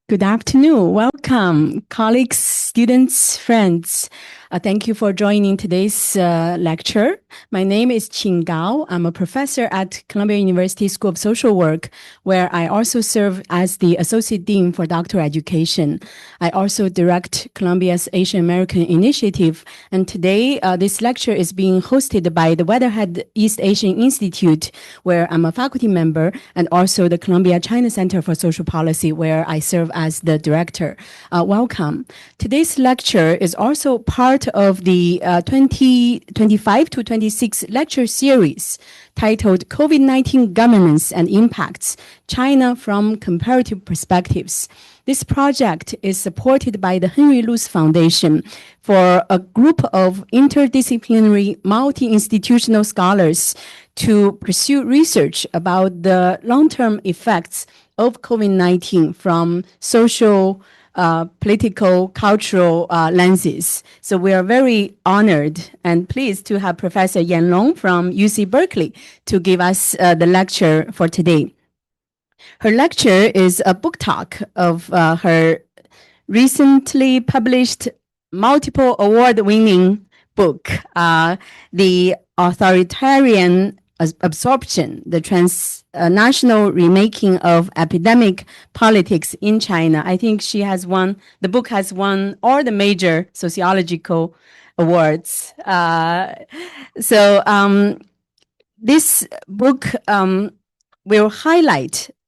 Good afternoon. Welcome, colleagues, students, friends. Thank you for joining today's lecture. My name is Qing Gao. I'm a professor at Columbia University School of Social Work, where I also serve as the Associate Dean for Doctoral Education. I also direct Columbia's Asian American Initiative. And today, this lecture is being hosted by the Weatherhead East Asian Institute, where I'm a faculty member, and also the Columbia China Center for Social Policy, where I serve as the director. Welcome. Today's lecture is also part of the 2025 to 26 lecture series titled COVID-19 Governance and Impacts, China from Comparative Perspectives. This project is supported by the Henry Luce Foundation for a group of interdisciplinary multi-institutional scholars to pursue research about the long-term effects of COVID-19 from social, political, cultural lenses. So we are very honored and pleased to have Professor Yan Long from UC Berkeley to give us the lecture for today. Her lecture is a book talk of her recently published multiple award-winning book, The Authoritarian Absorption, the Transnational Remaking of Epidemic Politics in China. I think the book has won all the major sociological awards. This book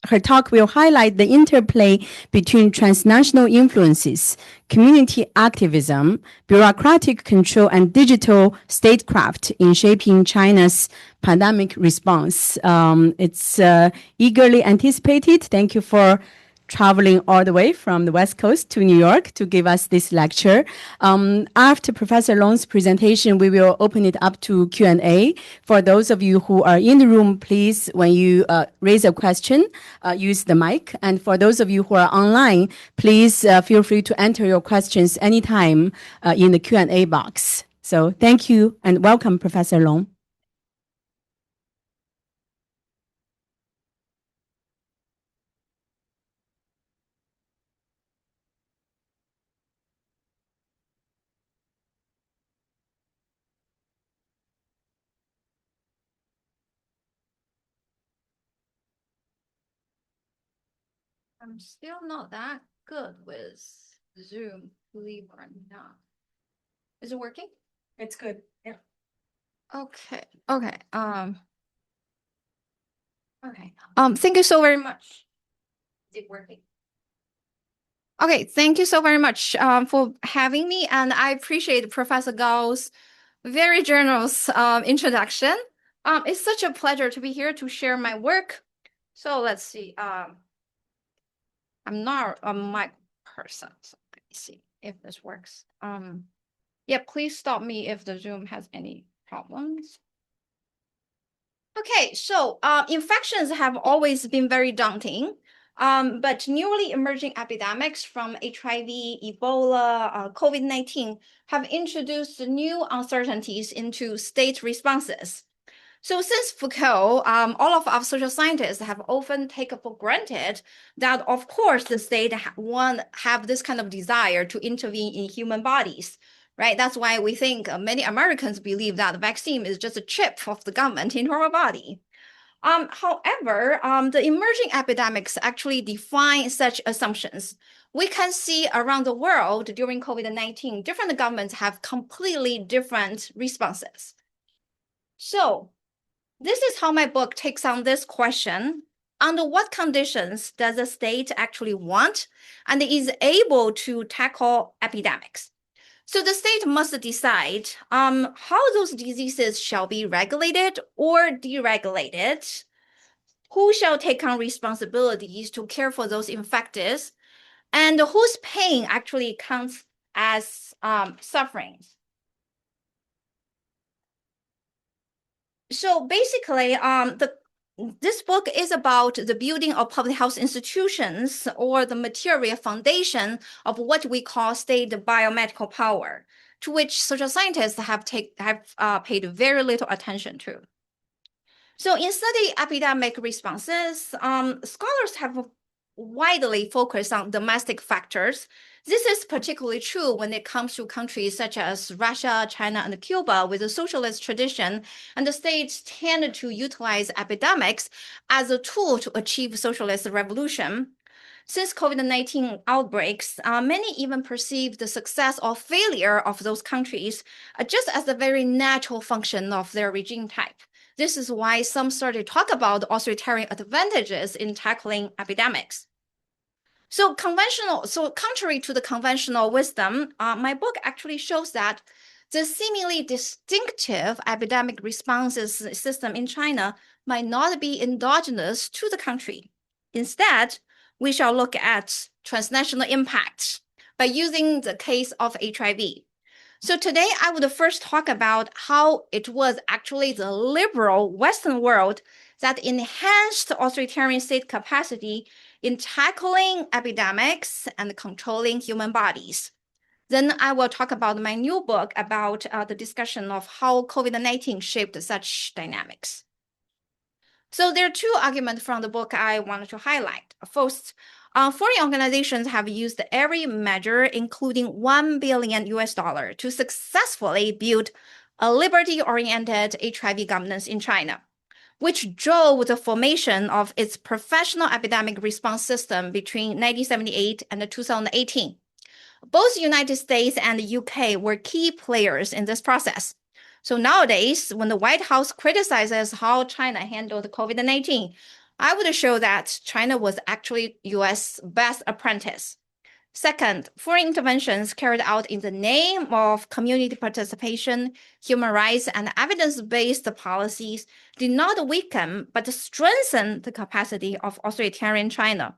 her talk will highlight the interplay between transnational influences, community activism, bureaucratic control, and digital statecraft in shaping China's pandemic response. It's eagerly anticipated. Thank you for traveling all the way from the West Coast to New York to give us this lecture. After Professor Long's presentation, we will open it up to Q&A. For those of you who are in the room, please, when you raise a question, use the mic. And for those of you who are online, please feel free to enter your questions anytime in the Q&A box. So thank you and welcome, Professor Long. I'm still not that good with Zoom, believe it or not. Is it working? It's good. Yeah. Okay. Thank you so very much. Is it working? Okay, thank you so very much for having me, and I appreciate Professor Gao's very generous introduction. It's such a pleasure to be here to share my work. So let's see. I'm not a mic person, so let me see if this works. Yeah, please stop me if the Zoom has any problems. Okay, so infections have always been very daunting, but newly emerging epidemics from HIV, Ebola, COVID-19 have introduced new uncertainties into state responses. So since Foucault, all of our social scientists have often taken for granted that, of course, the state won't have this kind of desire to intervene in human bodies, right? That's why we think many Americans believe that the vaccine is just a chip of the government into our body. However, the emerging epidemics actually define such assumptions. We can see around the world during COVID-19, different governments have completely different responses. So this is how my book takes on this question. Under what conditions does the state actually want and is able to tackle epidemics? So the state must decide how those diseases shall be regulated or deregulated, who shall take on responsibilities to care for those infected, and whose pain actually counts as suffering. So basically, this book is about the building of public health institutions or the material foundation of what we call state biomedical power, to which social scientists have paid very little attention to. So in studying epidemic responses, scholars have widely focused on domestic factors. This is particularly true when it comes to countries such as Russia, China, and Cuba with a socialist tradition, and the states tend to utilize epidemics as a tool to achieve socialist revolution. Since COVID-19 outbreaks, many even perceive the success or failure of those countries just as a very natural function of their regime type. This is why some started to talk about authoritarian advantages in tackling epidemics. So contrary to the conventional wisdom, my book actually shows that the seemingly distinctive epidemic responses system in China might not be endogenous to the country. Instead, we shall look at transnational impacts by using the case of HIV. So today I would first talk about how it was actually the liberal Western world that enhanced authoritarian state capacity in tackling epidemics and controlling human bodies. Then I will talk about my new book about the discussion of how COVID-19 shaped such dynamics. So there are two arguments from the book I wanted to highlight. First, foreign organizations have used every measure, including $1 billion to successfully build a liberty-oriented HIV governance in China, which drove the formation of its professional epidemic response system between 1978 and 2018. Both the United States and the UK were key players in this process. So nowadays, when the White House criticizes how China handled COVID-19, I would show that China was actually US best apprentice. Second, foreign interventions carried out in the name of community participation, human rights, and evidence-based policies did not weaken, but strengthen the capacity of authoritarian China.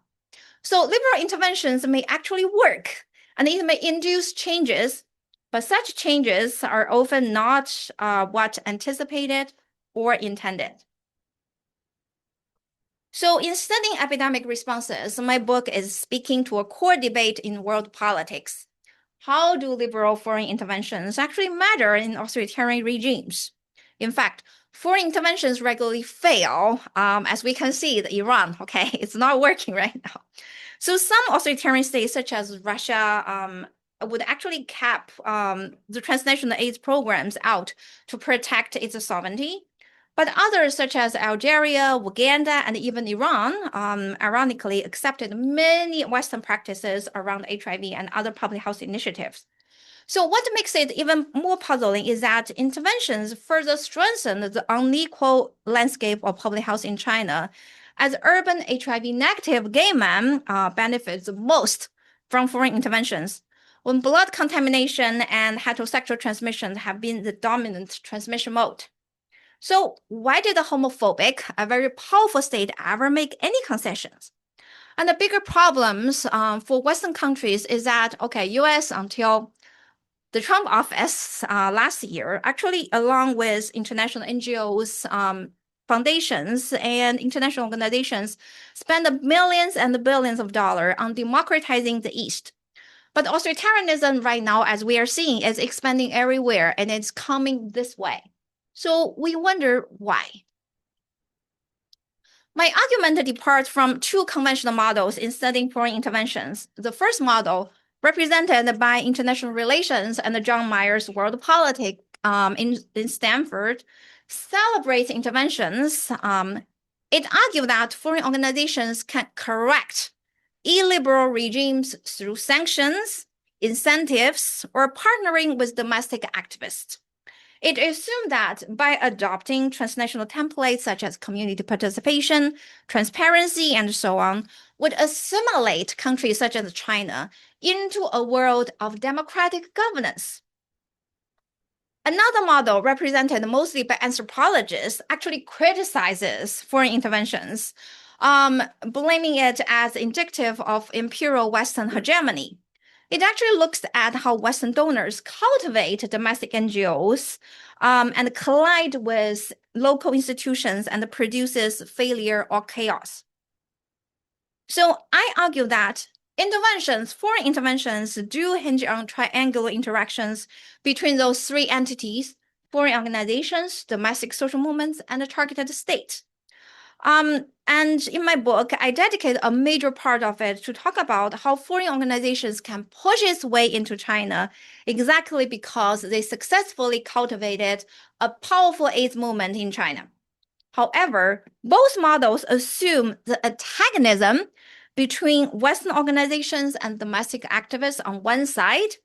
So liberal interventions may actually work, and it may induce changes, but such changes are often not what anticipated or intended. So in studying epidemic responses, my book is speaking to a core debate in world politics. How do liberal foreign interventions actually matter in authoritarian regimes? In fact, foreign interventions regularly fail, as we can see, Iran, okay, it's not working right now. So some authoritarian states, such as Russia, would actually cap the transnational aid programs out to protect its sovereignty. But others, such as Algeria, Uganda, and even Iran, ironically accepted many Western practices around HIV and other public health initiatives. So what makes it even more puzzling is that interventions further strengthen the unequal landscape of public health in China, as urban HIV-negative gay men benefit the most from foreign interventions, when blood contamination and heterosexual transmission have been the dominant transmission mode. So why did the homophobic, a very powerful state, ever make any concessions? And the bigger problems for Western countries is that, okay, US until the Trump office last year, actually along with international NGOs, foundations, and international organizations, spent millions and billions of dollars on democratizing the East. But authoritarianism right now, as we are seeing, is expanding everywhere, and it's coming this way. So we wonder why. My argument departs from two conventional models in studying foreign interventions. The first model, represented by international relations and John Myers' world politics in Stanford, celebrates interventions. It argued that foreign organizations can correct illiberal regimes through sanctions, incentives, or partnering with domestic activists. It assumed that by adopting transnational templates such as community participation, transparency, and so on, would assimilate countries such as China into a world of democratic governance. Another model, represented mostly by anthropologists, actually criticizes foreign interventions, blaming it as indicative of imperial Western hegemony. It actually looks at how Western donors cultivate domestic NGOs and collide with local institutions and produces failure or chaos. So I argue that foreign interventions do hinge on triangular interactions between those three entities: foreign organizations, domestic social movements, and the targeted state. And in my book, I dedicate a major part of it to talk about how foreign organizations can push its way into China exactly because they successfully cultivated a powerful AIDS movement in China. However, both models assume the antagonism between Western organizations and domestic activists on one side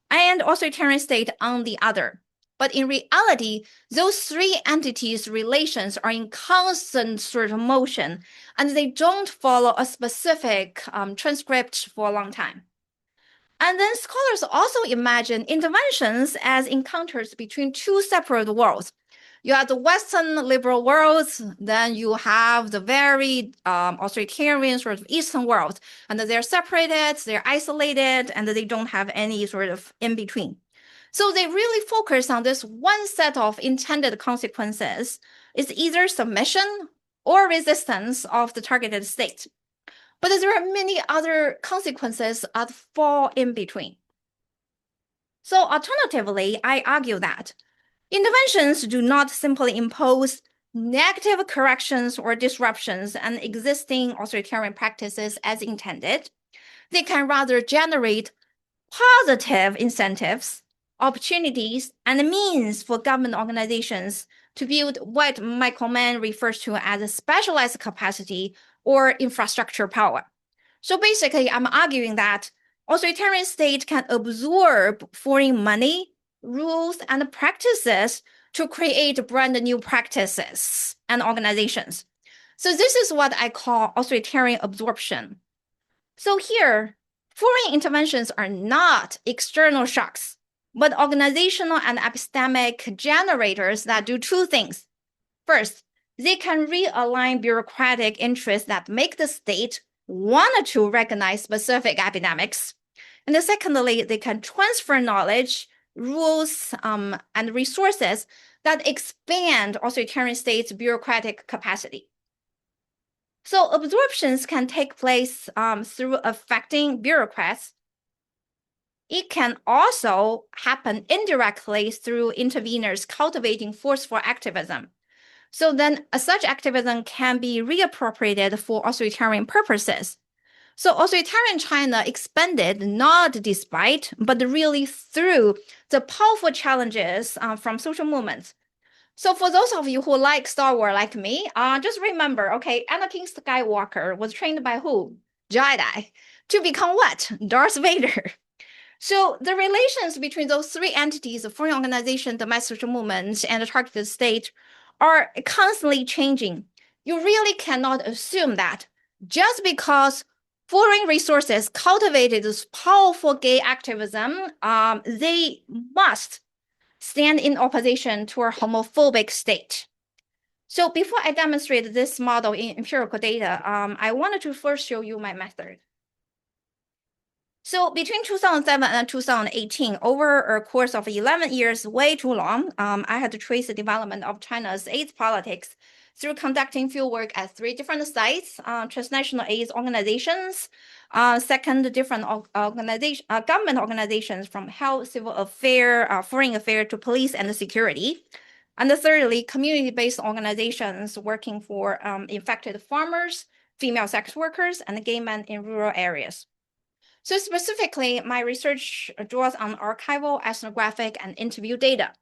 and authoritarian state on the other. But in reality, those three entities' relations are in constant sort of motion, and they don't follow a specific transcript for a long time. And then scholars also imagine interventions as encounters between two separate worlds. You have the Western liberal worlds, then you have the very authoritarian sort of Eastern world, and they're separated, they're isolated, and they don't have any sort of in between. So they really focus on this one set of intended consequences. It's either submission or resistance of the targeted state. But there are many other consequences that fall in between. So alternatively, I argue that interventions do not simply impose negative corrections or disruptions on existing authoritarian practices as intended. They can rather generate positive incentives, opportunities, and means for government organizations to build what Michael Mann refers to as a specialized capacity or infrastructure power. So basically, I'm arguing that authoritarian state can absorb foreign money, rules, and practices to create brand new practices and organizations. So this is what I call authoritarian absorption. So here, foreign interventions are not external shocks, but organizational and epistemic generators that do two things. First, they can realign bureaucratic interests that make the state want to recognize specific epidemics. And then secondly, they can transfer knowledge, rules, and resources that expand authoritarian states' bureaucratic capacity. So absorptions can take place through affecting bureaucrats. It can also happen indirectly through interveners cultivating forceful activism. So then such activism can be reappropriated for authoritarian purposes. So authoritarian China expanded not despite, but really through the powerful challenges from social movements. So for those of you who like Star Wars like me, just remember, okay, Anakin Skywalker was trained by who? Jedi. To become what? Darth Vader. So the relations between those three entities, the foreign organization, domestic social movement, and the targeted state, are constantly changing. You really cannot assume that just because foreign resources cultivated this powerful gay activism, they must stand in opposition to a homophobic state. So before I demonstrate this model in empirical data, I wanted to first show you my method. So between 2007 and 2018, over a course of 11 years, way too long, I had to trace the development of China's AIDS politics through conducting fieldwork at 3 different sites, transnational AIDS organizations, second, different government organizations from health, civil affairs, foreign affairs to police and security. And thirdly, community-based organizations working for infected farmers, female sex workers, and gay men in rural areas. So specifically, my research draws on archival, ethnographic, and interview data.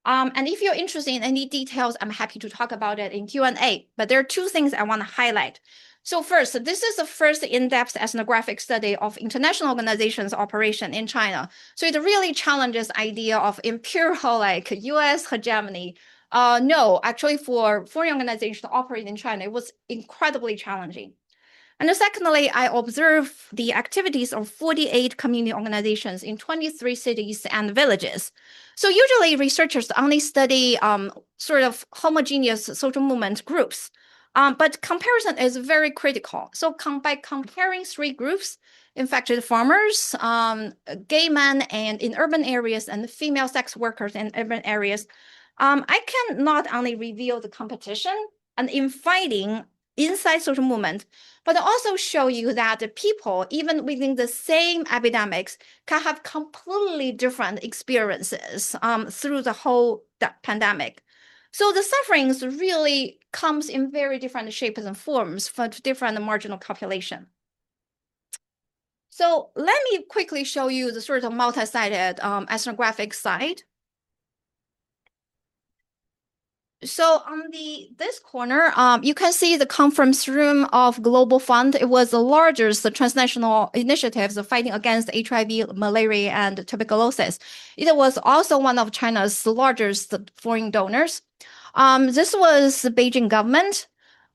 And if you're interested in any details, I'm happy to talk about it in Q&A. But there are 2 things I want to highlight. So first, this is the first in-depth ethnographic study of international organizations' operation in China. So it really challenges idea of empirical, like US hegemony. No, actually for foreign organizations to operate in China, it was incredibly challenging. And secondly, I observed the activities of 48 community organizations in 23 cities and villages. So usually researchers only study sort of homogeneous social movement groups, but comparison is very critical. So by comparing 3 groups, infected farmers, gay men and in urban areas, and female sex workers in urban areas, I can not only reveal the competition and infighting inside social movement, but also show you that the people, even within the same epidemics, can have completely different experiences through the whole pandemic. So the sufferings really comes in very different shapes and forms for different marginal population. So let me quickly show you the sort of multi-sided ethnographic side. So on this corner, you can see the conference room of Global Fund. It was the largest transnational initiatives fighting against HIV, malaria, and tuberculosis. It was also one of China's largest foreign donors. This was the Beijing government.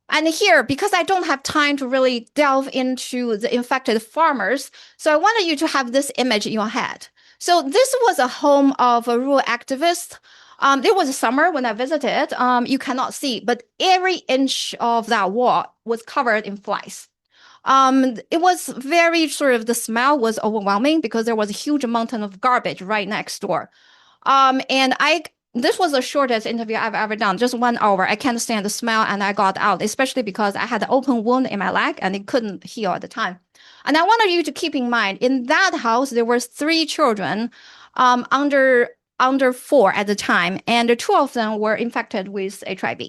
And here, because I don't have time to really delve into the infected farmers, so I wanted you to have this image in your head. So this was a home of a rural activist. It was summer when I visited. You cannot see, but every inch of that wall was covered in flies. It was very sort of, the smell was overwhelming because there was a huge mountain of garbage right next door. This was the shortest interview I've ever done, just 1 hour. I can't stand the smell and I got out, especially because I had an open wound in my leg and it couldn't heal at the time. And I wanted you to keep in mind, in that house, there were 3 children under 4 at the time, and 2 of them were infected with HIV.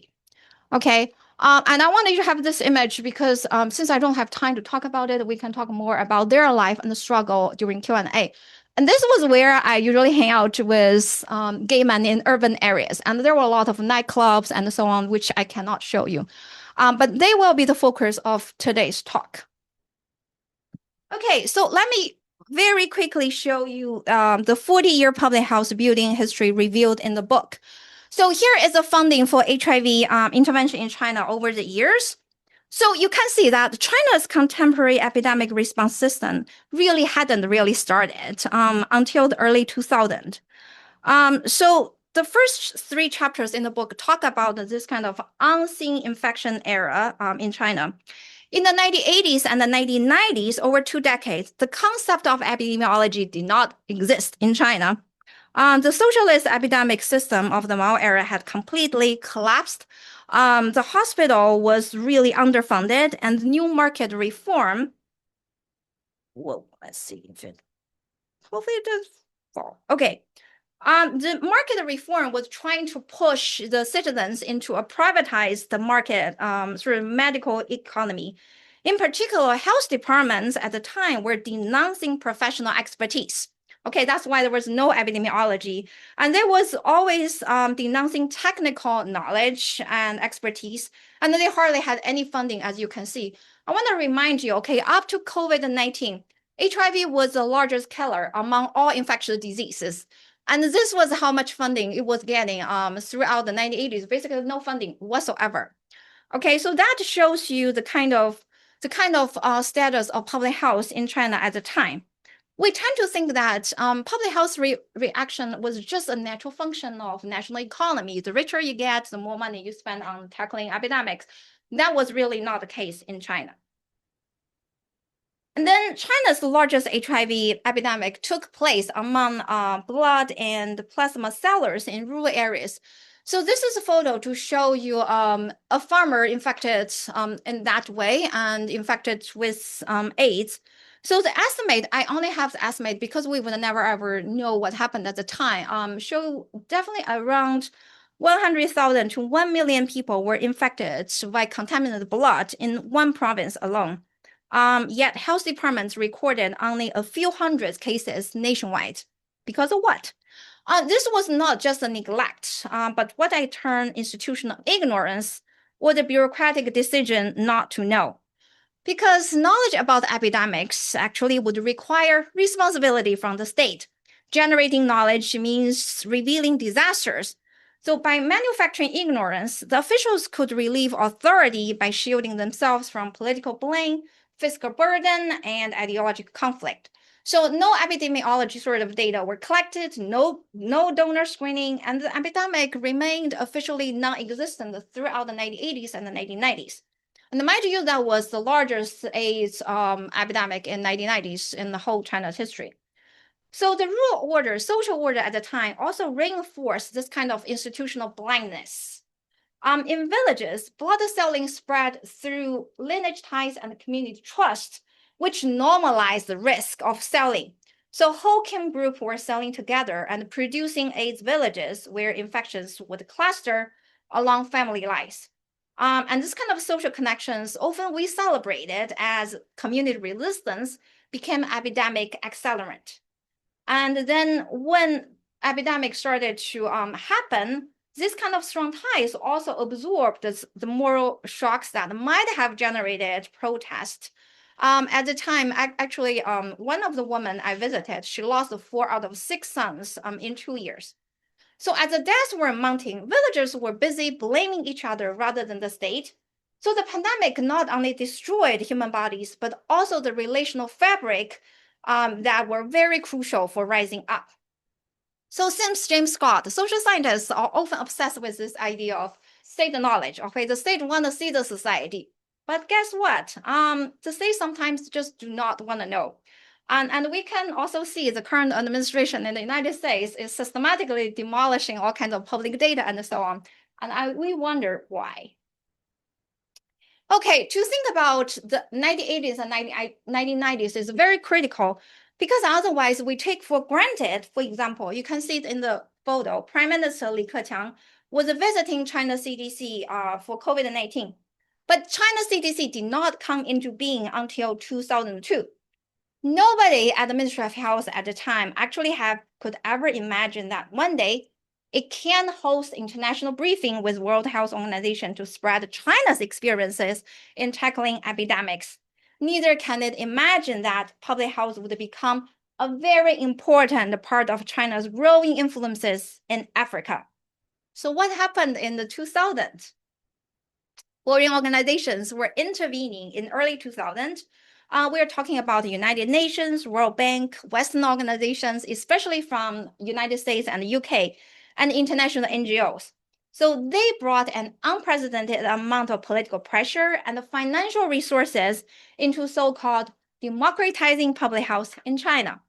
Okay. And I wanted you to have this image because since I don't have time to talk about it, we can talk more about their life and the struggle during Q&A. And this was where I usually hang out with gay men in urban areas. And there were a lot of nightclubs and so on, which I cannot show you. But they will be the focus of today's talk. Okay, so let me very quickly show you the 40-year public house building history revealed in the book. So here is the funding for HIV intervention in China over the years. So you can see that China's contemporary epidemic response system really hadn't really started until the early 2000s. So the first 3 chapters in the book talk about this kind of unseen infection era in China. In the 1980s and the 1990s, over 2 decades, the concept of epidemiology did not exist in China. The socialist epidemic system of the Mao era had completely collapsed. The hospital was really underfunded, and new market reform. Well, let's see if it. Hopefully, it does fall. Okay. The market reform was trying to push the citizens into a privatized market, sort of medical economy. In particular, health departments at the time were denouncing professional expertise. Okay, that's why there was no epidemiology. And there was always denouncing technical knowledge and expertise. And they hardly had any funding, as you can see. I want to remind you, okay, up to COVID-19, HIV was the largest killer among all infectious diseases. And this was how much funding it was getting throughout the 1980s, basically no funding whatsoever. Okay, so that shows you the kind of status of public health in China at the time. We tend to think that public health reaction was just a natural function of national economy. The richer you get, the more money you spend on tackling epidemics. That was really not the case in China. And then China's largest HIV epidemic took place among blood and plasma sellers in rural areas. So this is a photo to show you a farmer infected in that way and infected with AIDS. So the estimate, I only have the estimate because we would never ever know what happened at the time, show definitely around 100,000 to 1 million people were infected by contaminated blood in one province alone. Yet health departments recorded only a few hundred cases nationwide. Because of what? This was not just a neglect, but what I term institutional ignorance or the bureaucratic decision not to know. Because knowledge about epidemics actually would require responsibility from the state. Generating knowledge means revealing disasters. So by manufacturing ignorance, the officials could relieve authority by shielding themselves from political blame, fiscal burden, and ideological conflict. So no epidemiology sort of data were collected, no donor screening, and the epidemic remained officially non-existent throughout the 1980s and the 1990s. And mind you, that was the largest AIDS epidemic in 1990s in the whole China's history. So the rural order, social order at the time also reinforced this kind of institutional blindness. In villages, blood selling spread through lineage ties and community trust, which normalized the risk of selling. So whole kin groups were selling together and producing AIDS villages where infections would cluster, along family lines. And this kind of social connections, often we celebrated as community resistance, became epidemic accelerant. And then when epidemic started to happen, this kind of strong ties also absorbed the moral shocks that might have generated protest. At the time, actually, one of the women I visited, she lost 4 out of 6 sons in 2 years. So as the deaths were mounting, villagers were busy blaming each other rather than the state. So the pandemic not only destroyed human bodies, but also the relational fabric that were very crucial for rising up. So since James Scott, social scientists are often obsessed with this idea of state knowledge. Okay, the state want to see the society, but guess what? The state sometimes just do not want to know. And we can also see the current administration in the United States is systematically demolishing all kinds of public data and so on. And we wonder why. Okay, to think about the 1980s and 1990s is very critical because otherwise we take for granted. For example, you can see it in the photo, Prime Minister Li Keqiang was visiting China CDC for COVID-19. But China CDC did not come into being until 2002. Nobody at the Ministry of Health at the time actually could ever imagine that one day it can host international briefing with World Health Organization to spread China's experiences in tackling epidemics. Neither can it imagine that public health would become a very important part of China's growing influences in Africa. So what happened in the 2000s? Foreign organizations were intervening in early 2000s. We are talking about the United Nations, World Bank, Western organizations, especially from United States and the UK, and international NGOs. So they brought an unprecedented amount of political pressure and financial resources into so-called democratizing public health in China.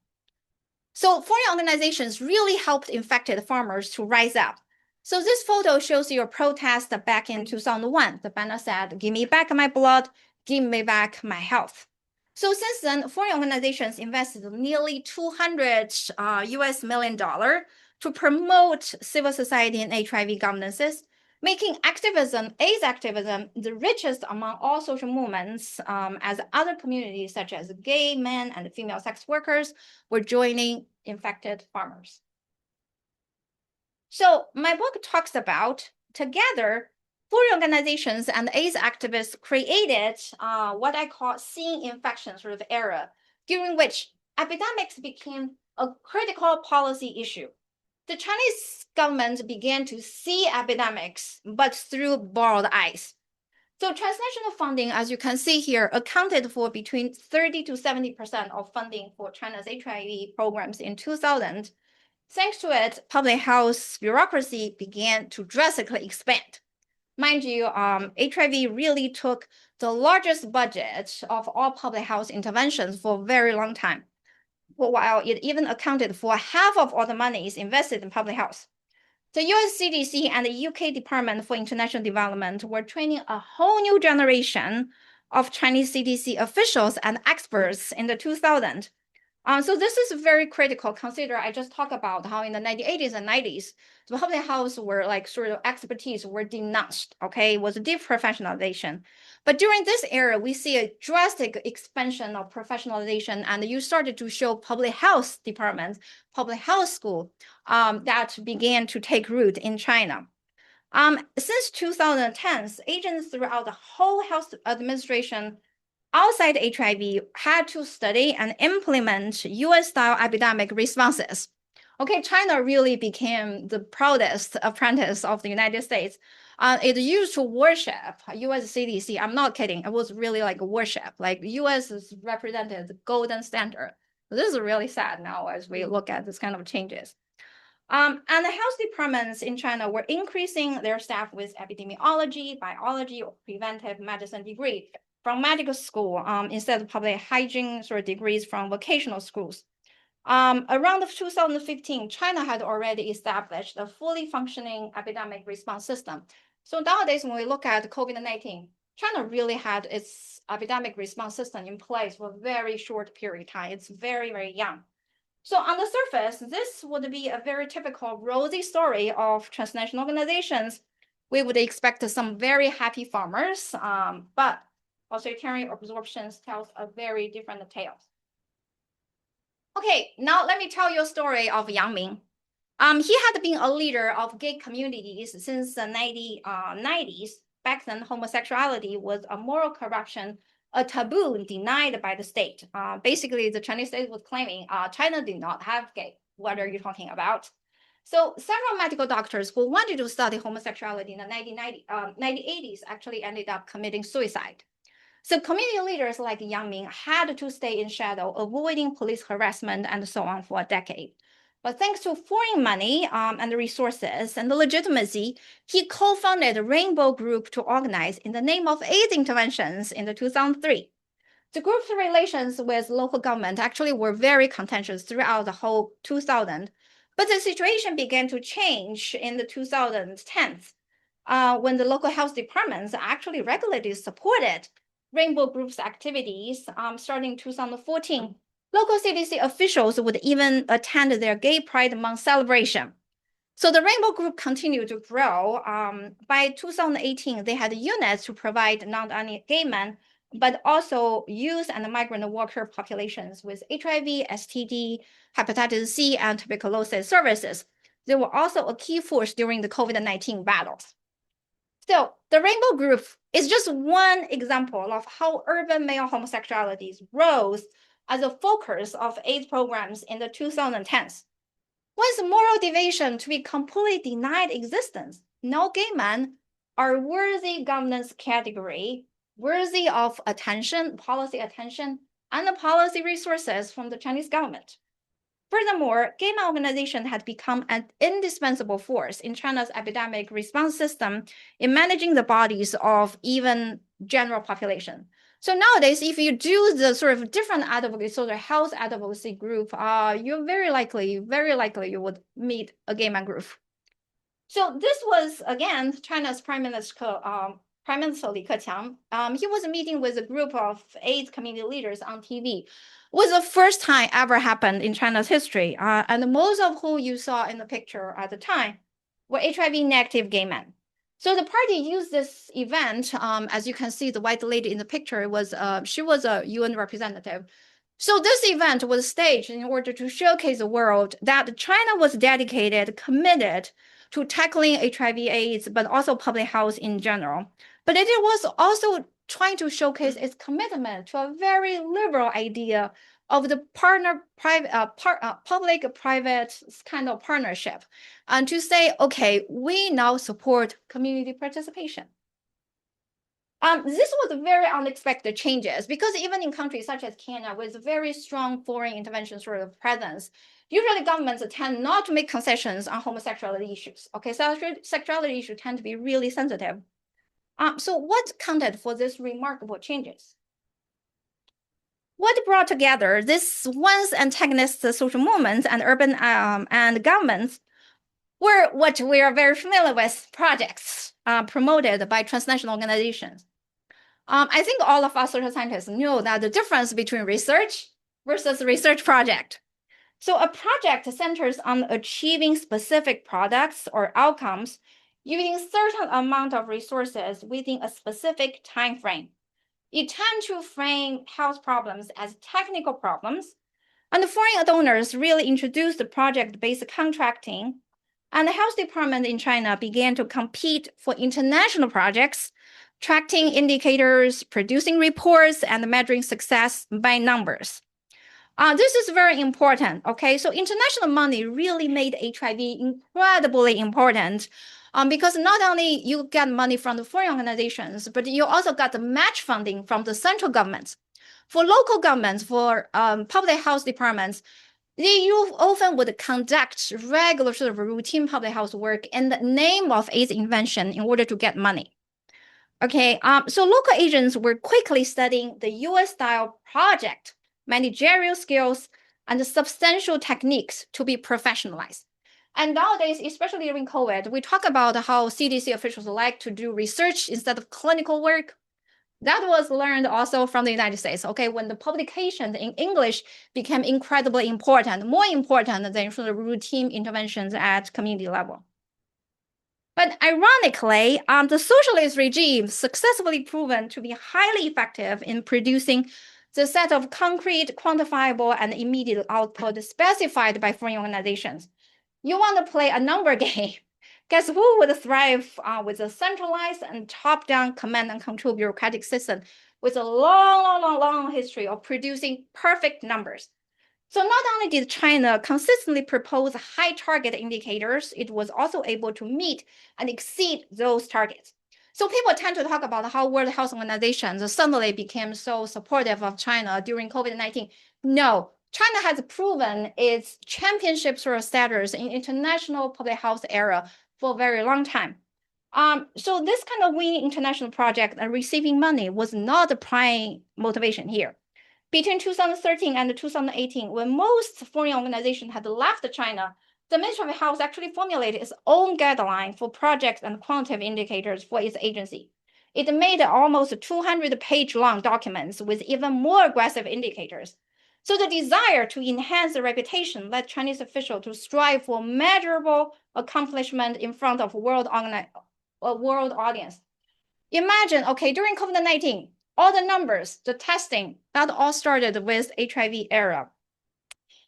So foreign organizations really helped infected farmers to rise up. So this photo shows you a protest back in 2001. The banner said, "Give me back my blood, give me back my health." So since then, foreign organizations invested nearly $200 million to promote civil society and HIV governances, making activism, AIDS activism, the richest among all social movements, as other communities such as gay men and female sex workers were joining infected farmers. So my book talks about, together, foreign organizations and AIDS activists created what I call seeing infection sort of era, during which epidemics became a critical policy issue. The Chinese government began to see epidemics, but through borrowed eyes. So transnational funding, as you can see here, accounted for between 30 to 70% of funding for China's HIV programs in 2000. Thanks to it, public health bureaucracy began to drastically expand. Mind you, HIV really took the largest budget of all public health interventions for a very long time, while it even accounted for half of all the monies invested in public health. The US CDC and the UK Department for International Development were training a whole new generation of Chinese CDC officials and experts in the 2000s. So this is very critical. Consider I just talked about how in the 1980s and 90s, the public health were like sort of expertise were denounced, okay? It was a deep professionalization. But during this era, we see a drastic expansion of professionalization, and you started to show public health departments, public health school that began to take root in China. Since 2010s, agents throughout the whole health administration outside HIV had to study and implement US-style epidemic responses. Okay, China really became the proudest apprentice of the United States. It used to worship US CDC. I'm not kidding. It was really like a worship. Like the US is represented the golden standard. This is really sad now as we look at this kind of changes. And the health departments in China were increasing their staff with epidemiology, biology, or preventive medicine degree from medical school instead of public hygiene sort of degrees from vocational schools. Around 2015, China had already established a fully functioning epidemic response system. So nowadays, when we look at COVID-19, China really had its epidemic response system in place for a very short period of time. It's very, very young. So on the surface, this would be a very typical rosy story of transnational organizations we would expect some very happy farmers, but authoritarian absorptions tells a very different tale. Okay, now let me tell you a story of Yang Ming. He had been a leader of gay communities since the 90s. Back then, homosexuality was a moral corruption, a taboo denied by the state. Basically, the Chinese state was claiming China did not have gay. What are you talking about? So several medical doctors who wanted to study homosexuality in the 1980s actually ended up committing suicide. So community leaders like Yang Ming had to stay in shadow, avoiding police harassment and so on for a decade. But thanks to foreign money and resources and the legitimacy, he co-founded a Rainbow Group to organize in the name of AIDS interventions in the 2003. The group's relations with local government actually were very contentious throughout the whole 2000, but the situation began to change in the 2010s when the local health departments actually regularly supported Rainbow Group's activities. Starting 2014, local CDC officials would even attend their Gay Pride Month celebration. So the Rainbow Group continued to grow. By 2018, they had units to provide not only gay men, but also youth and migrant worker populations with HIV, STD, hepatitis C, and tuberculosis services. They were also a key force during the COVID-19 battles. So the Rainbow Group is just one example of how urban male homosexualities rose as a focus of AIDS programs in the 2010s. One's moral deviation to be completely denied existence. No gay men are worthy governance category, worthy of attention, policy attention, and policy resources from the Chinese government. Furthermore, gay men organization had become an indispensable force in China's epidemic response system in managing the bodies of even general population. So nowadays, if you do the sort of different advocacy, so the health advocacy group, you're very likely you would meet a gay man group. So this was, again, China's Prime Minister Li Keqiang. He was meeting with a group of AIDS community leaders on TV. It was the first time ever happened in China's history. And most of who you saw in the picture at the time were HIV negative gay men. So the party used this event, as you can see, the white lady in the picture was, she was a UN representative. So this event was staged in order to showcase the world that China was dedicated, committed to tackling HIV/AIDS, but also public health in general. But it was also trying to showcase its commitment to a very liberal idea of the public-private kind of partnership, and to say, okay, we now support community participation. This was very unexpected changes because even in countries such as Kenya with very strong foreign intervention sort of presence, usually governments tend not to make concessions on homosexuality issues. Okay, so sexuality issues tend to be really sensitive. So what counted for these remarkable changes? What brought together this once antagonist social movements and urban and governments were what we are very familiar with, projects promoted by transnational organizations. I think all of us social scientists know that the difference between research versus research project. So a project centers on achieving specific products or outcomes using certain amount of resources within a specific time frame. It tends to frame health problems as technical problems, and the foreign donors really introduced the project-based contracting, and the health department in China began to compete for international projects, tracking indicators, producing reports, and measuring success by numbers. This is very important, okay? So international money really made HIV incredibly important because not only you get money from the foreign organizations, but you also got the match funding from the central governments. For local governments, for public health departments, they often would conduct regular sort of routine public health work in the name of AIDS intervention in order to get money. Okay, so local agents were quickly studying the US-style project, managerial skills, and substantial techniques to be professionalized. And nowadays, especially during COVID, we talk about how CDC officials like to do research instead of clinical work. That was learned also from the United States, okay, when the publication in English became incredibly important, more important than sort of routine interventions at community level. But ironically, the socialist regime successfully proven to be highly effective in producing the set of concrete, quantifiable, and immediate output specified by foreign organizations. You want to play a number game. Guess who would thrive with a centralized and top-down command and control bureaucratic system with a long history of producing perfect numbers? So not only did China consistently propose high target indicators, it was also able to meet and exceed those targets. So people tend to talk about how World Health Organization suddenly became so supportive of China during COVID-19. No, China has proven its championship sort of status in international public health era for a very long time. So this kind of winning international project and receiving money was not the prime motivation here. Between 2013 and 2018, when most foreign organizations had left China, the Ministry of Health actually formulated its own guideline for projects and quantitative indicators for its agency. It made almost 200-page long documents with even more aggressive indicators. So the desire to enhance the reputation led Chinese officials to strive for measurable accomplishment in front of a world audience. Imagine, okay, during COVID-19, all the numbers, the testing, that all started with HIV era.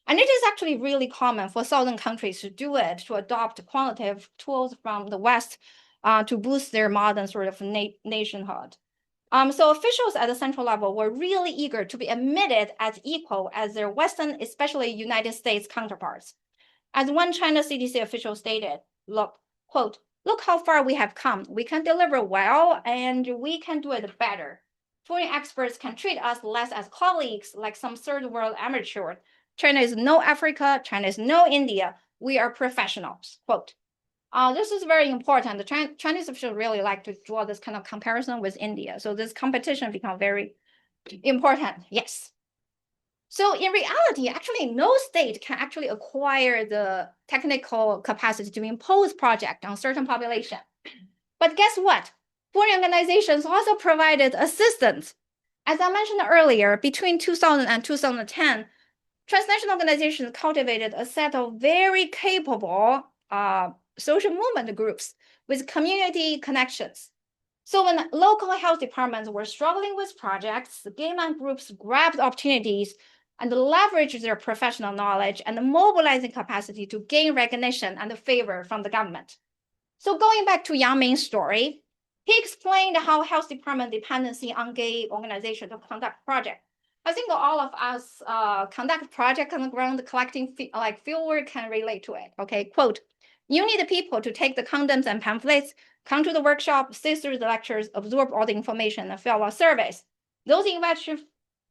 And it is actually really common for southern countries to do it, to adopt quantitative tools from the West to boost their modern sort of nationhood. So officials at the central level were really eager to be admitted as equal as their Western, especially United States counterparts. As one China CDC official stated, look, quote, "Look how far we have come. We can deliver well and we can do it better. Foreign experts can treat us less as colleagues like some third world amateur. China is no Africa, China is no India. We are professionals," quote. This is very important. The Chinese officials really like to draw this kind of comparison with India. So this competition becomes very important, yes. So in reality, actually, no state can actually acquire the technical capacity to impose project on certain population. But guess what? Foreign organizations also provided assistance. As I mentioned earlier, between 2000 and 2010, transnational organizations cultivated a set of very capable social movement groups with community connections. So when local health departments were struggling with projects, the gay man groups grabbed opportunities and leveraged their professional knowledge and mobilizing capacity to gain recognition and favor from the government. So going back to Yang Ming's story, he explained how health department dependency on gay organizations to conduct projects. I think all of us conduct projects on the ground, collecting fieldwork can relate to it. Okay, quote, "You need people to take the condoms and pamphlets, come to the workshop, sit through the lectures, absorb all the information, and fill out surveys. Those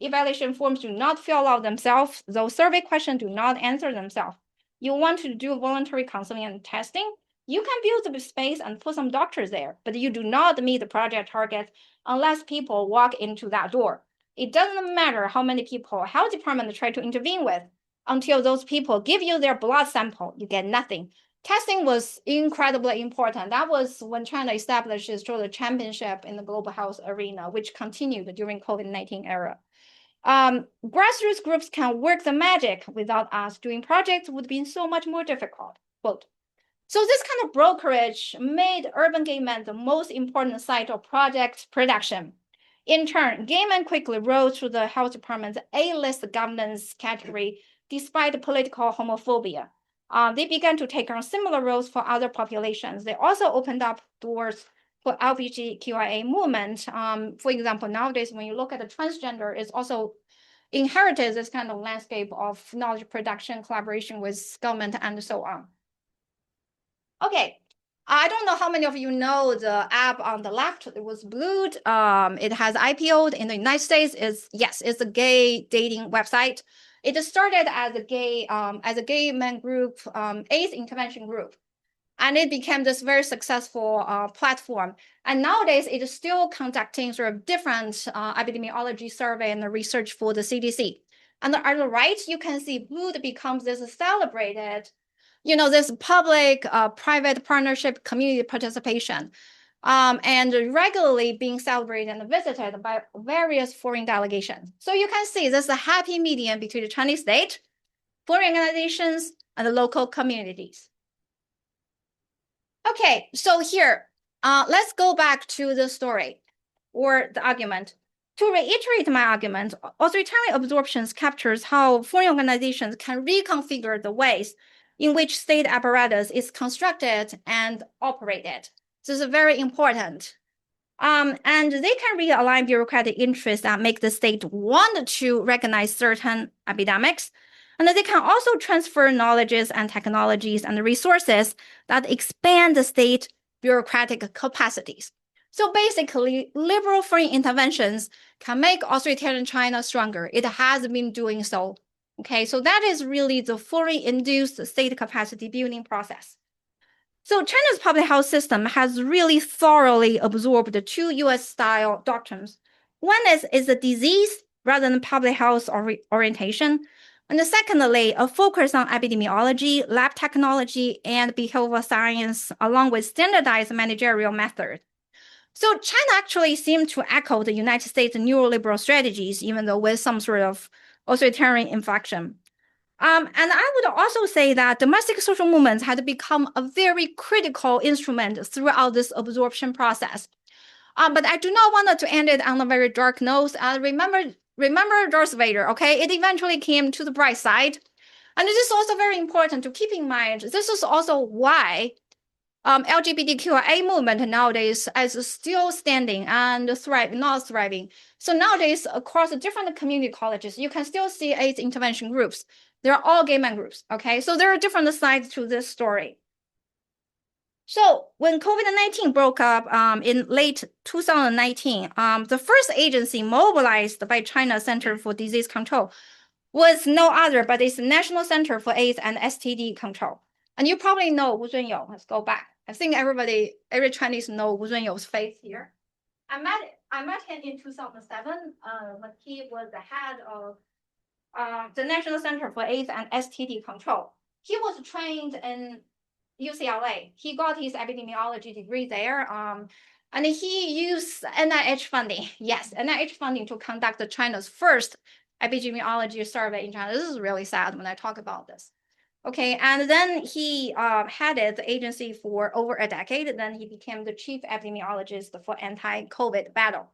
evaluation forms do not fill out themselves. Those survey questions do not answer themselves. You want to do voluntary counseling and testing? You can build the space and put some doctors there, but you do not meet the project target unless people walk into that door. It doesn't matter how many people health department try to intervene with. Until those people give you their blood sample, you get nothing." Testing was incredibly important. That was when China established its sort of championship in the global health arena, which continued during COVID-19 era. Grassroots groups can work the magic. Without us, doing projects would be so much more difficult, quote. So this kind of brokerage made urban gay men the most important site of project production. In turn, gay men quickly rose to the health department's A-list governance category despite political homophobia. They began to take on similar roles for other populations. They also opened up doors for LGBTQIA movement. For example, nowadays, when you look at the transgender, it's also inherited this kind of landscape of knowledge production, collaboration with government, and so on. Okay, I don't know how many of you know the app on the left. It was Blued. It has IPO'd in the United States. It's a gay dating website. It started as a gay men group, AIDS intervention group, and it became this very successful platform. And nowadays, it is still conducting sort of different epidemiology survey and research for the CDC. And on the right, you can see Blued becomes this celebrated, this public private partnership community participation, and regularly being celebrated and visited by various foreign delegations. So you can see this is a happy medium between the Chinese state, foreign organizations, and the local communities. Okay, so here, let's go back to the story or the argument. To reiterate my argument, authoritarian absorptions captures how foreign organizations can reconfigure the ways in which state apparatus is constructed and operated. This is very important. And they can realign bureaucratic interests that make the state want to recognize certain epidemics. And they can also transfer knowledges and technologies and resources that expand the state bureaucratic capacities. So basically, liberal foreign interventions can make authoritarian China stronger. It has been doing so. Okay, so that is really the foreign-induced state capacity building process. So China's public health system has really thoroughly absorbed the two US-style doctrines. One is a disease rather than public health orientation. And secondly, a focus on epidemiology, lab technology, and behavioral science, along with standardized managerial methods. So China actually seemed to echo the United States neoliberal strategies, even though with some sort of authoritarian inflection. And I would also say that domestic social movements had become a very critical instrument throughout this absorption process. But I do not want to end it on a very dark note. Remember Darth Vader, okay? It eventually came to the bright side. And it is also very important to keep in mind, this is also why LGBTQIA movement nowadays is still standing and not thriving. So nowadays, across the different community colleges, you can still see AIDS intervention groups. They're all gay men groups, okay? So there are different sides to this story. So when COVID-19 broke up in late 2019, the first agency mobilized by China Center for Disease Control was no other but it's National Center for AIDS and STD Control. And you probably know Wu Zhunyou. Let's go back. I think every Chinese know Wu Zhunyou's face here. I met him in 2007 when he was the head of the National Center for AIDS and STD Control. He was trained in UCLA. He got his epidemiology degree there. And he used NIH funding. Yes, NIH funding to conduct China's first epidemiology survey in China. This is really sad when I talk about this. Okay, and then he headed the agency for over a decade. Then he became the chief epidemiologist for anti-COVID battle.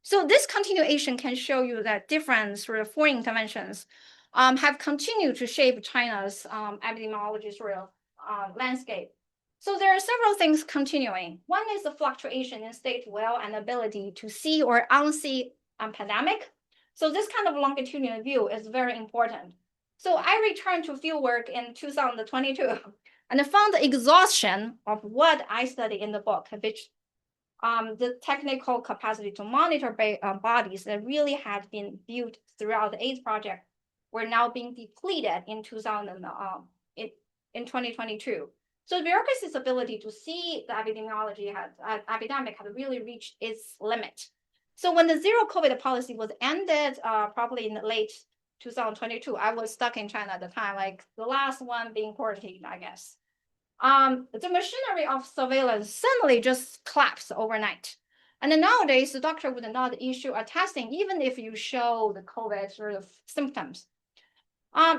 So this continuation can show you that different sort of foreign interventions have continued to shape China's epidemiology sort of landscape. So there are several things continuing. One is the fluctuation in state will and ability to see or unsee a pandemic. So this kind of longitudinal view is very important. So I returned to fieldwork in 2022 and I found the exhaustion of what I study in the book, which the technical capacity to monitor bodies that really had been built throughout the AIDS project were now being depleted in 2022. So the bureaucracy's ability to see the epidemic had really reached its limit. So when the zero COVID policy was ended, probably in the late 2022, I was stuck in China at the time, like the last one being quarantined, I guess. The machinery of surveillance suddenly just collapsed overnight. And then nowadays, the doctor would not issue a testing, even if you show the COVID sort of symptoms.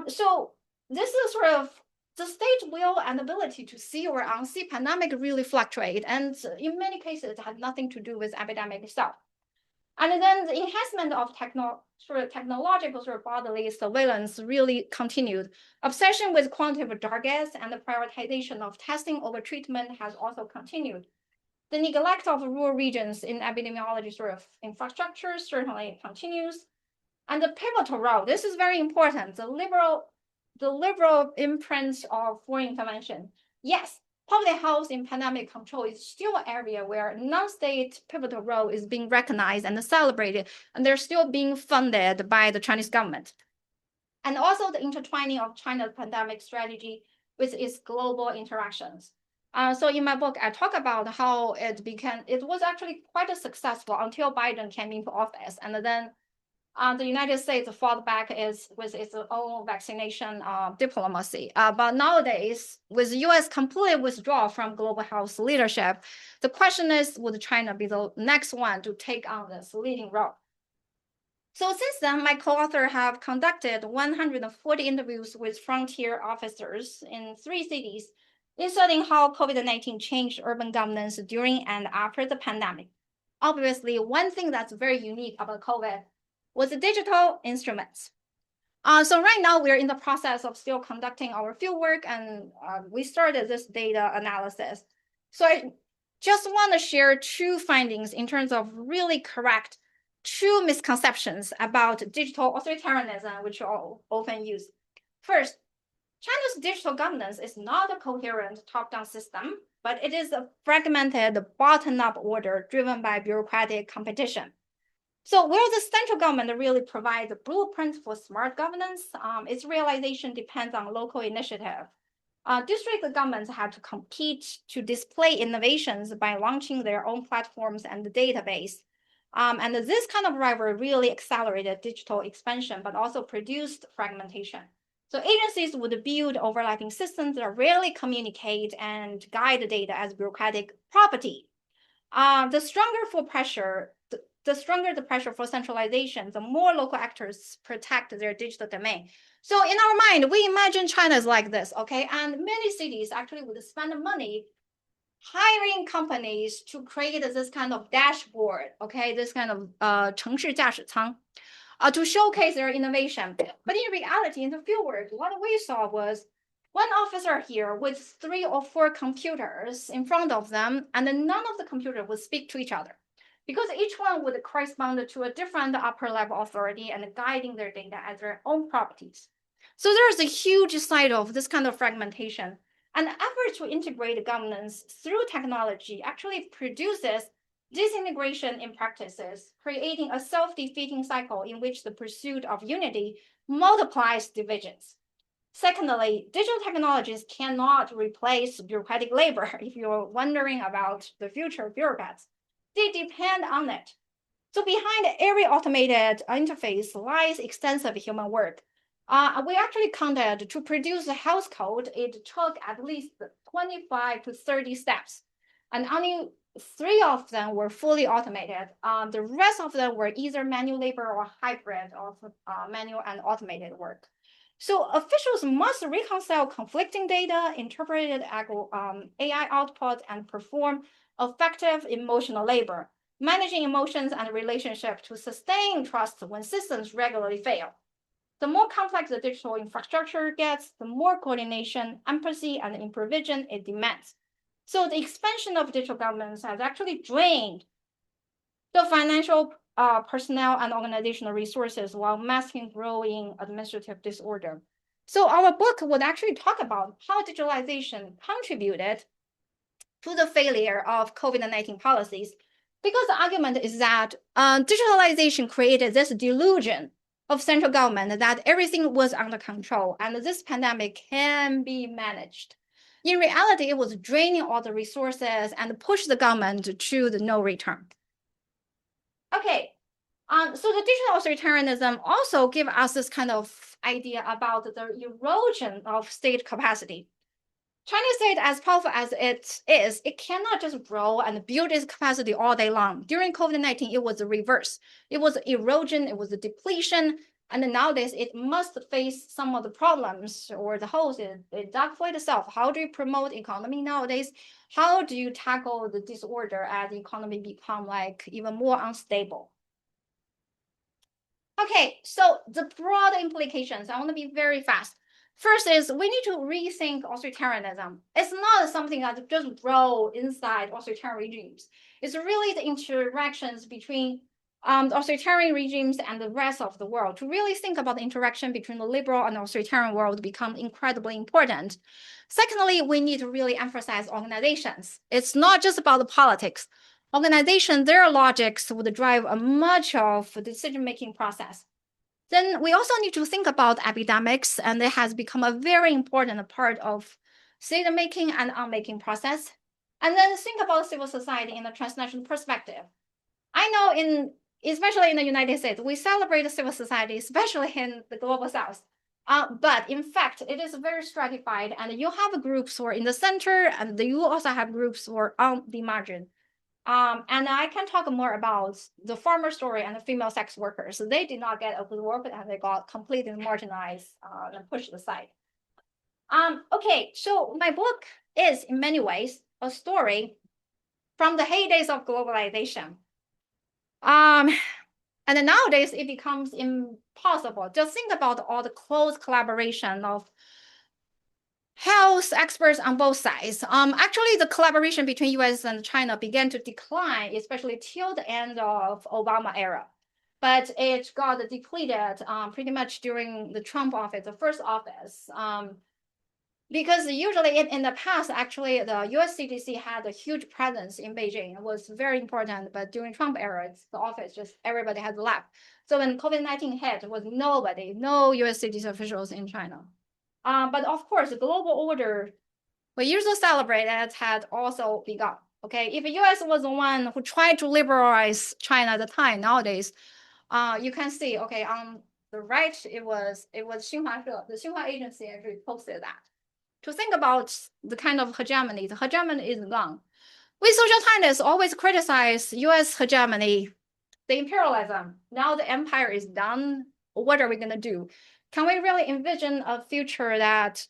So this is sort of the state will and ability to see or unsee pandemic really fluctuate. And in many cases, it had nothing to do with epidemic itself. And then the enhancement of technological bodily surveillance really continued. Obsession with quantitative targets and the prioritization of testing over treatment has also continued. The neglect of rural regions in epidemiology infrastructure certainly continues. And the pivotal role, this is very important, the liberal imprint of foreign intervention. Yes, public health in pandemic control is still an area where non-state pivotal role is being recognized and celebrated, and they're still being funded by the Chinese government. And also the intertwining of China's pandemic strategy with its global interactions. So in my book, I talk about how it was actually quite successful until Biden came into office. And then the United States fought back with its own vaccination diplomacy. But nowadays, with the US complete withdrawal from global health leadership, the question is, would China be the next one to take on this leading role? So since then, my co-author have conducted 140 interviews with frontier officers in 3 cities inserting how COVID-19 changed urban governance during and after the pandemic. Obviously, one thing that's very unique about COVID was the digital instruments. So right now we're in the process of still conducting our fieldwork, and we started this data analysis. So I just want to share two findings in terms of really correct two misconceptions about digital authoritarianism, which are often used. First, China's digital governance is not a coherent top-down system, but it is a fragmented bottom-up order driven by bureaucratic competition. So where the central government really provides a blueprint for smart governance, its realization depends on local initiative. District governments have to compete to display innovations by launching their own platforms and the database. And this kind of rivalry really accelerated digital expansion, but also produced fragmentation. So agencies would build overlapping systems that rarely communicate and guide the data as bureaucratic property. The stronger the pressure for centralization, the more local actors protect their digital domain. So in our mind, we imagine China is like this, okay? And many cities actually would spend money hiring companies to create this kind of dashboard, okay? This kind of 城市驾驶舱, to showcase their innovation. But in reality, in the fieldwork, what we saw was one officer here with 3 or 4 computers in front of them, and then none of the computers would speak to each other, because each one would correspond to a different upper level authority and guiding their data as their own properties. So there's a huge side of this kind of fragmentation. And the effort to integrate governance through technology actually produces disintegration in practices, creating a self-defeating cycle in which the pursuit of unity multiplies divisions. Secondly, digital technologies cannot replace bureaucratic labor. If you're wondering about the future of bureaucrats, they depend on it. So behind every automated interface lies extensive human work. We actually counted to produce a health code, it took at least 25 to 30 steps, and only 3 of them were fully automated. The rest of them were either manual labor or hybrid of manual and automated work. So officials must reconcile conflicting data, interpreted AI output, and perform effective emotional labor, managing emotions and relationships to sustain trust when systems regularly fail. The more complex the digital infrastructure gets, the more coordination, empathy, and improvisation it demands. So the expansion of digital governance has actually drained the financial, personnel, and organizational resources while masking growing administrative disorder. So our book would actually talk about how digitalization contributed to the failure of COVID-19 policies, because the argument is that digitalization created this delusion of central government that everything was under control and this pandemic can be managed. In reality, it was draining all the resources and pushed the government to the no return. Okay, so the digital authoritarianism also gives us this kind of idea about the erosion of state capacity. Chinese state, as powerful as it is, it cannot just grow and build its capacity all day long. During COVID-19, it was the reverse. It was erosion, it was a depletion, and nowadays it must face some of the problems or the holes it dug for itself. How do you promote economy nowadays? How do you tackle the disorder as the economy become like even more unstable? Okay, so the broad implications, I want to be very fast. First is we need to rethink authoritarianism. It's not something that just grow inside authoritarian regimes. It's really the interactions between the authoritarian regimes and the rest of the world. To really think about the interaction between the liberal and authoritarian world become incredibly important. Secondly, we need to really emphasize organizations. It's not just about the politics. Organization, their logics would drive a much of the decision-making process. Then we also need to think about epidemics, and it has become a very important part of decision-making and unmaking process. And then think about civil society in a transnational perspective. I know especially in the United States, we celebrate civil society, especially in the global South. But in fact, it is very stratified, and you have groups who are in the center, and you also have groups who are on the margin. And I can talk more about the farmer story and the female sex workers. They did not get absorbed and they got completely marginalized and pushed aside. Okay, so my book is in many ways a story from the heydays of globalization. And nowadays it becomes impossible. Just think about all the close collaboration of health experts on both sides. Actually, the collaboration between US and China began to decline, especially till the end of Obama era. But it got depleted pretty much during the Trump office, the first office. Because usually in the past, actually, the US CDC had a huge presence in Beijing. It was very important, but during Trump era, the office just everybody had left. So when COVID-19 hit, there was nobody, no US CDC officials in China. But of course, the global order we usually celebrated had also begun. Okay, if the US was the one who tried to liberalize China at the time, nowadays, you can see, okay, on the right, it was Xinhua, the Xinhua agency actually posted that. To think about the kind of hegemony, the hegemony is gone. We social scientists always criticize US hegemony, the imperialism. Now the empire is done. What are we going to do? Can we really envision a future that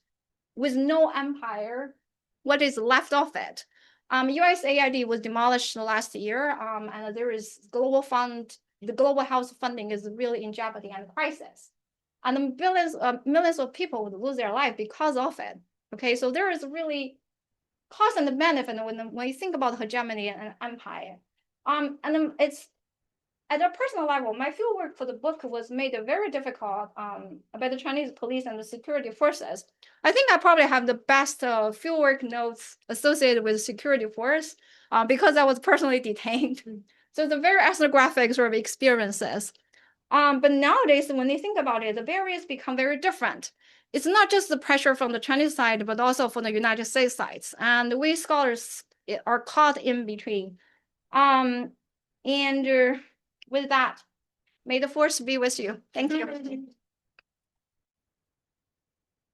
with no empire, what is left of it? USAID was demolished last year, and there is global fund. The global health funding is really in jeopardy and crisis, and millions of people would lose their life because of it. Okay, so there is really cost and benefit when you think about hegemony and empire. And it's at a personal level, my fieldwork for the book was made very difficult by the Chinese police and the security forces. I think I probably have the best fieldwork notes associated with security force because I was personally detained. So it's a very ethnographic sort of experiences. But nowadays, when they think about it, the barriers become very different. It's not just the pressure from the Chinese side, but also from the United States sides. And we scholars are caught in between. And with that, may the force be with you. Thank you.